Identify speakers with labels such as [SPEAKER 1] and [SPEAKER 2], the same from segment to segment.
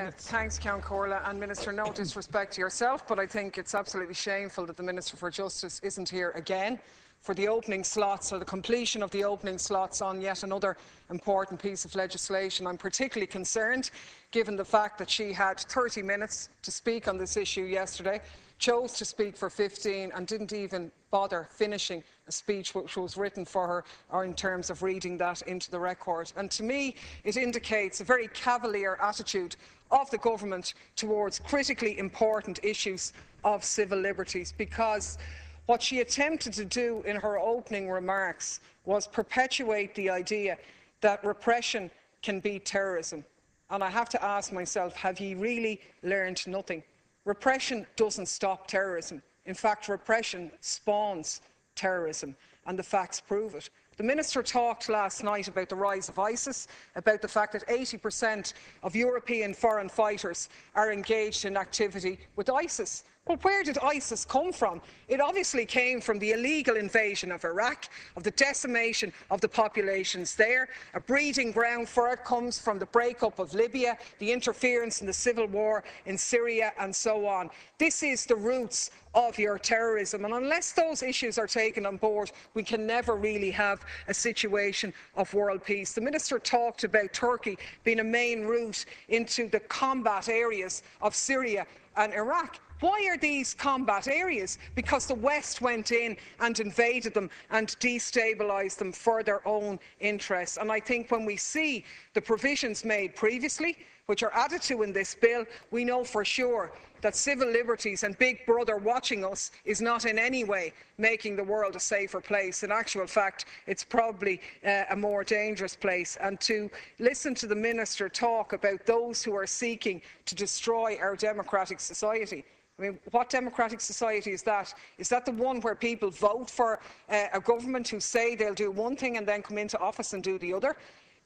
[SPEAKER 1] Thanks, Count Corla. And Minister, no disrespect to yourself, but I think it's absolutely shameful that the Minister for Justice isn't here again for the opening slots or the completion of the opening slots on yet another important piece of legislation. I'm particularly concerned given the fact that she had 30 minutes to speak on this issue yesterday, chose to speak for 15 and didn't even bother finishing a speech which was written for her, or in terms of reading that into the record. And to me, it indicates a very cavalier attitude of the government towards critically important issues of civil liberties, because what she attempted to do in her opening remarks was perpetuate the idea that repression can beat terrorism. And I have to ask myself, have you really learned nothing? Repression doesn't stop terrorism. In fact, repression spawns terrorism, and the facts prove it. The Minister talked last night about the rise of ISIS, about the fact that 80% of European foreign fighters are engaged in activity with ISIS. Well, where did ISIS come from? It obviously came from the illegal invasion of Iraq, of the decimation of the populations there. A breeding ground for it comes from the breakup of Libya, the interference in the civil war in Syria, and so on. This is the roots of your terrorism, and unless those issues are taken on board, we can never really have a situation of world peace. The Minister talked about Turkey being a main route into the combat areas of Syria and Iraq. Why are these combat areas? Because the West went in and invaded them and destabilised them for their own interests. And I think when we see the provisions made previously, which are added to in this bill, we know for sure that civil liberties and Big Brother watching us is not in any way making the world a safer place. In actual fact, it's probably a more dangerous place. And to listen to the Minister talk about those who are seeking to destroy our democratic society, I mean, what democratic society is that? Is that the one where people vote for a government who say they'll do one thing and then come into office and do the other?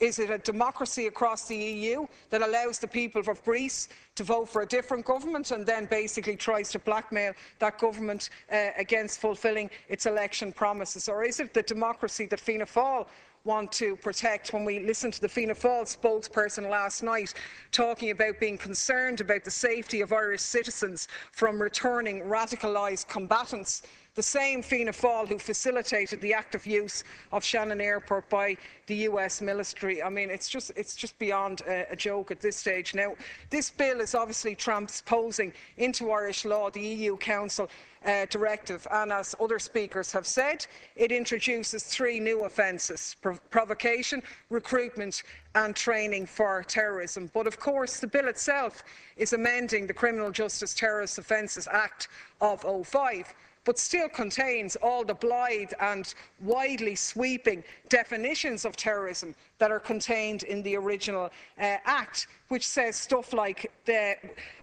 [SPEAKER 1] Is it a democracy across the EU that allows the people of Greece to vote for a different government and then basically tries to blackmail that government against fulfilling its election promises? Or is it the democracy that Fianna Fáil want to protect? When we listened to the Fianna Fáil spokesperson last night talking about being concerned about the safety of Irish citizens from returning radicalised combatants, the same Fianna Fáil who facilitated the active use of Shannon Airport by the US military. I mean, it's just beyond a joke at this stage. Now, this bill is obviously transposing into Irish law the EU Council directive, and as other speakers have said, it introduces 3 new offences: provocation, recruitment and training for terrorism. But of course, the bill itself is amending the Criminal Justice Terrorist Offences Act of 2005, but still contains all the blithe and widely sweeping definitions of terrorism that are contained in the original Act, which says stuff like the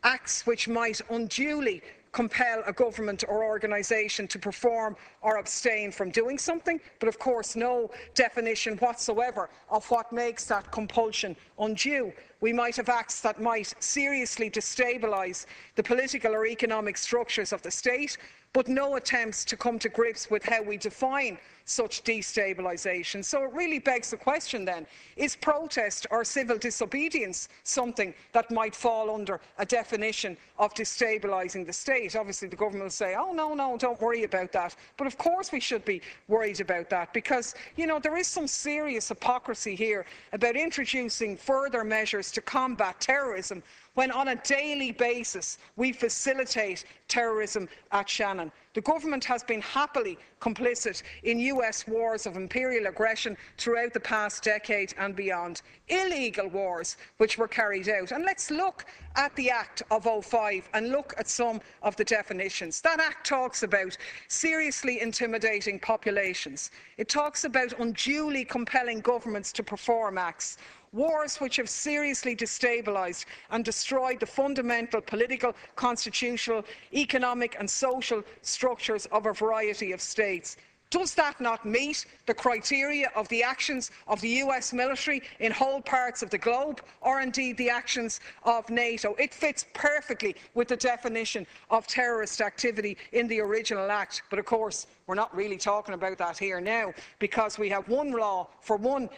[SPEAKER 1] acts which might unduly compel a government or organisation to perform or abstain from doing something, but of course no definition whatsoever of what makes that compulsion undue. We might have acts that might seriously destabilise the political or economic structures of the state, but no attempts to come to grips with how we define such destabilisation. So it really begs the question then, is protest or civil disobedience something that might fall under a definition of destabilising the state? Obviously the government will say, oh no, don't worry about that. But of course we should be worried about that, because, you know, there is some serious hypocrisy here about introducing further measures to combat terrorism when on a daily basis we facilitate terrorism at Shannon. The government has been happily complicit in US wars of imperial aggression throughout the past decade and beyond. Illegal wars which were carried out. And let's look at the Act of 2005 and look at some of the definitions. That Act talks about seriously intimidating populations. It talks about unduly compelling governments to perform acts. Wars which have seriously destabilised and destroyed the fundamental political, constitutional, economic and social structures of a variety of states. Does that not meet the criteria of the actions of the US military in whole parts of the globe, or indeed the actions of NATO? It fits perfectly with the definition of terrorist activity in the original Act. But of course, we're not really talking about that here now, because we have one law for one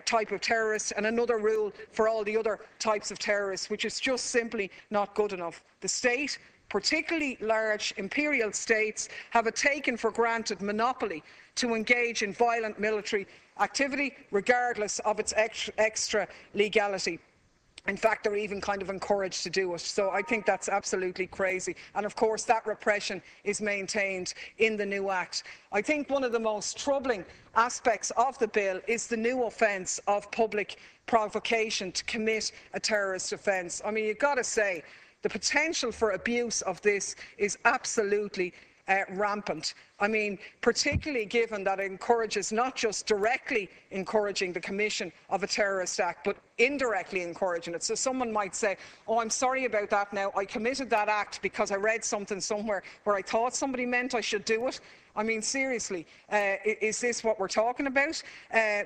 [SPEAKER 1] type of terrorist and another rule for all the other types of terrorists, which is just simply not good enough. The state, particularly large imperial states, have a taken for granted monopoly to engage in violent military activity, regardless of its extra legality. In fact, they're even kind of encouraged to do it. So I think that's absolutely crazy. And of course, that repression is maintained in the new Act. I think one of the most troubling aspects of the bill is the new offence of public provocation to commit a terrorist offence. I mean, you've got to say, the potential for abuse of this is absolutely rampant. I mean, particularly given that it encourages not just directly encouraging the commission of a terrorist act, but indirectly encouraging it. So someone might say, oh, I'm sorry about that now. I committed that act because I read something somewhere where I thought somebody meant I should do it. I mean, seriously, is this what we're talking about?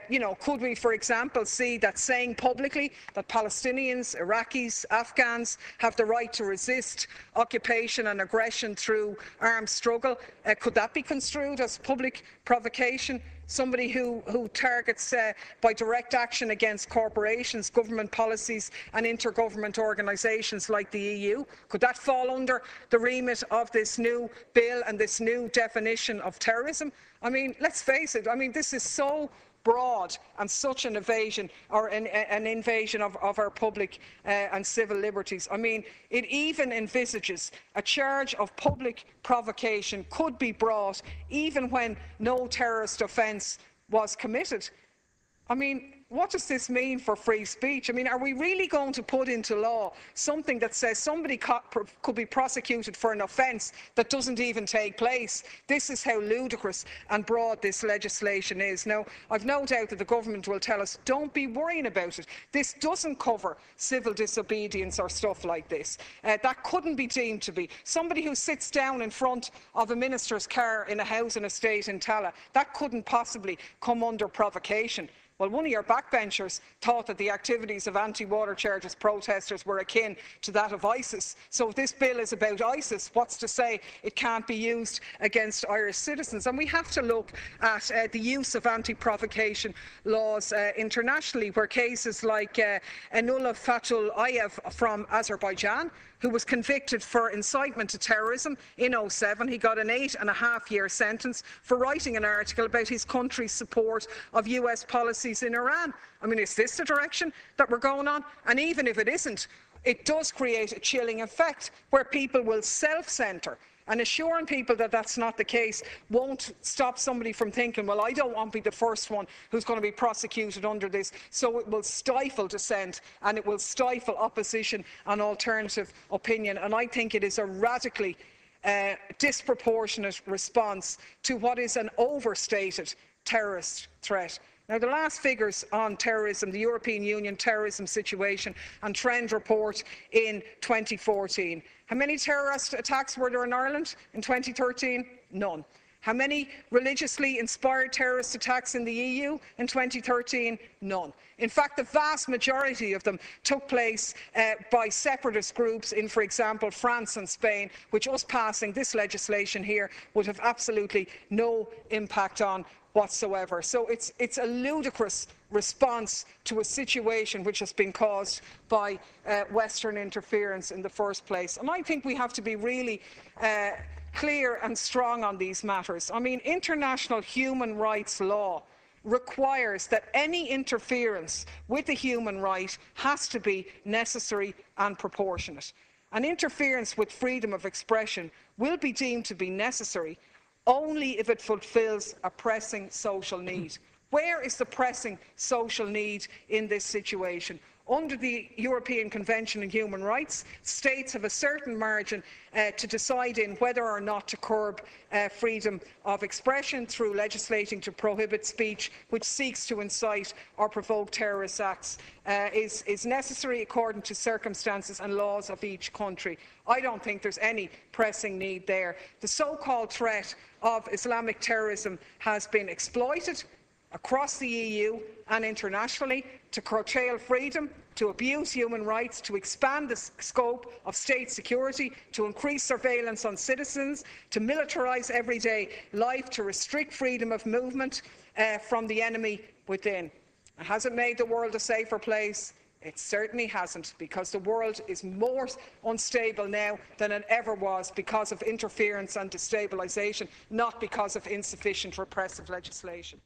[SPEAKER 1] You know, could we, for example, see that saying publicly that Palestinians, Iraqis, Afghans have the right to resist occupation and aggression through armed struggle, could that be construed as public provocation? Somebody who targets by direct action against corporations, government policies and intergovernment organisations like the EU. Could that fall under the remit of this new bill and this new definition of terrorism? I mean, let's face it, I mean, this is so broad and such an invasion or an invasion of our public and civil liberties. I mean, it even envisages a charge of public provocation could be brought even when no terrorist offence was committed. I mean, what does this mean for free speech? I mean, are we really going to put into law something that says somebody could be prosecuted for an offence that doesn't even take place? This is how ludicrous and broad this legislation is. Now, I've no doubt that the government will tell us, don't be worrying about it. This doesn't cover civil disobedience or stuff like this. That couldn't be deemed to be. Somebody who sits down in front of a minister's car in a housing estate in Tallaght, that couldn't possibly come under provocation. Well, one of your backbenchers thought that the activities of anti-water charges protesters were akin to that of ISIS. So if this bill is about ISIS, what's to say it can't be used against Irish citizens? And we have to look at the use of anti-provocation laws internationally, where cases like Enullah Fatul Ayev from Azerbaijan, who was convicted for incitement to terrorism in 2007. He got an 8.5-year sentence for writing an article about his country's support of US policies in Iran. I mean, is this the direction that we're going on? And even if it isn't, it does create a chilling effect where people will self-centre. And assuring people that that's not the case won't stop somebody from thinking, well, I don't want to be the first one who's going to be prosecuted under this. So it will stifle dissent and it will stifle opposition and alternative opinion. And I think it is a radically disproportionate response to what is an overstated terrorist threat. Now, the last figures on terrorism, the European Union Terrorism Situation and Trend Report in 2014. How many terrorist attacks were there in Ireland in 2013? None. How many religiously inspired terrorist attacks in the EU in 2013? None. In fact, the vast majority of them took place by separatist groups in, for example, France and Spain, which us passing this legislation here would have absolutely no impact on whatsoever. So it's a ludicrous response to a situation which has been caused by Western interference in the first place. And I think we have to be really clear and strong on these matters. I mean, international human rights law requires that any interference with a human right has to be necessary and proportionate. And interference with freedom of expression will be deemed to be necessary only if it fulfills a pressing social need. Where is the pressing social need in this situation? Under the European Convention on Human Rights, states have a certain margin to decide in whether or not to curb freedom of expression through legislating to prohibit speech which seeks to incite or provoke terrorist acts is necessary according to circumstances and laws of each country. I don't think there's any pressing need there. The so-called threat of Islamic terrorism has been exploited across the EU and internationally to curtail freedom, to abuse human rights, to expand the scope of state security, to increase surveillance on citizens, to militarise everyday life, to restrict freedom of movement from the enemy within. And has it made the world a safer place? It certainly hasn't, because the world is more unstable now than it ever was because of interference and destabilisation, not because of insufficient repressive legislation.